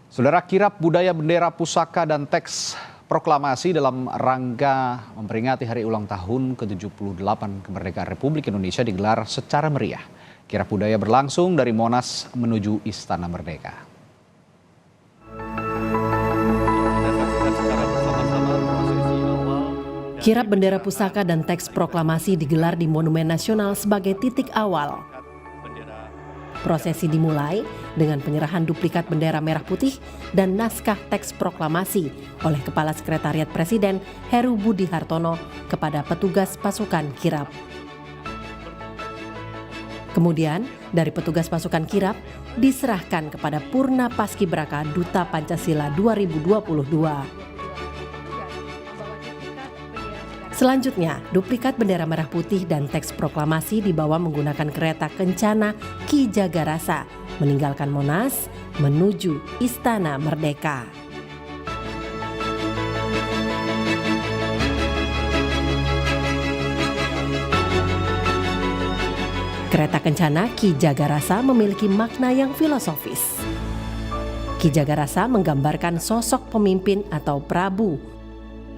Saudara, kirap budaya bendera pusaka dan teks proklamasi dalam rangka memperingati hari ulang tahun ke-78 kemerdekaan Republik Indonesia digelar secara meriah. Kirap budaya berlangsung dari Monas menuju Istana Merdeka. Kirap bendera pusaka dan teks proklamasi digelar di Monumen Nasional sebagai titik awal. Prosesi dimulai dengan penyerahan duplikat bendera merah putih dan naskah teks proklamasi oleh Kepala Sekretariat Presiden Heru Budi Hartono kepada petugas pasukan kirap. Kemudian dari petugas pasukan kirap diserahkan kepada Purna Paskibraka Duta Pancasila 2022. Selanjutnya, duplikat bendera merah putih dan teks proklamasi dibawa menggunakan kereta kencana Ki Jagarasa meninggalkan Monas menuju Istana Merdeka. Kereta kencana Ki Jagarasa memiliki makna yang filosofis. Ki Jagarasa menggambarkan sosok pemimpin atau prabu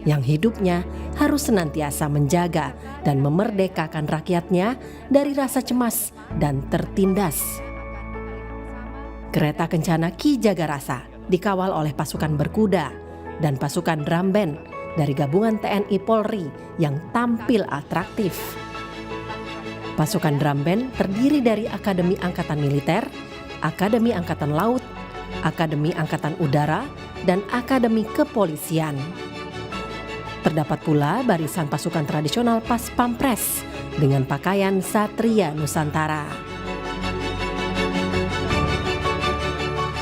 yang hidupnya harus senantiasa menjaga dan memerdekakan rakyatnya dari rasa cemas dan tertindas. Kereta kencana Ki Jagarasa dikawal oleh pasukan berkuda dan pasukan drum band dari gabungan TNI Polri yang tampil atraktif. Pasukan drum band terdiri dari Akademi Angkatan Militer, Akademi Angkatan Laut, Akademi Angkatan Udara, dan Akademi Kepolisian. Terdapat pula barisan pasukan tradisional Pas Pampres dengan pakaian Satria Nusantara.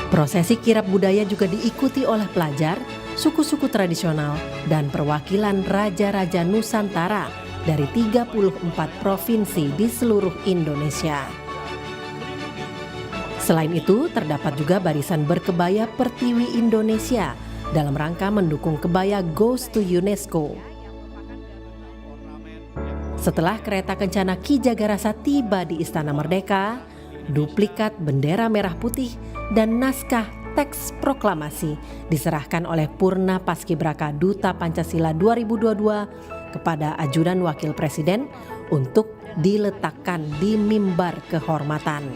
Prosesi kirap budaya juga diikuti oleh pelajar, suku-suku tradisional, dan perwakilan raja-raja Nusantara dari 34 provinsi di seluruh Indonesia. Selain itu, terdapat juga barisan berkebaya Pertiwi Indonesia dalam rangka mendukung kebaya Goes to UNESCO. Setelah kereta kencana Ki Jagarasa tiba di Istana Merdeka, duplikat bendera merah putih dan naskah teks proklamasi diserahkan oleh Purna Paskibraka Duta Pancasila 2022 kepada Ajudan Wakil Presiden untuk diletakkan di mimbar kehormatan.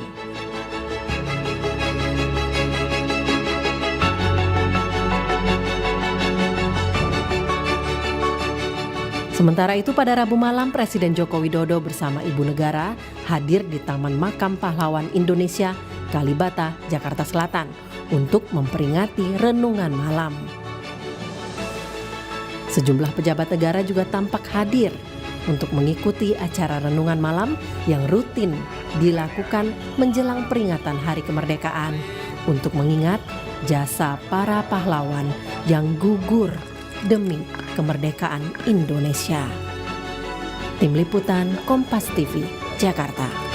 Sementara itu pada Rabu malam Presiden Joko Widodo bersama Ibu Negara hadir di Taman Makam Pahlawan Indonesia, Kalibata, Jakarta Selatan untuk memperingati renungan malam. Sejumlah pejabat negara juga tampak hadir untuk mengikuti acara renungan malam yang rutin dilakukan menjelang peringatan Hari Kemerdekaan untuk mengingat jasa para pahlawan yang gugur demi kemerdekaan Indonesia. Tim Liputan Kompas TV, Jakarta.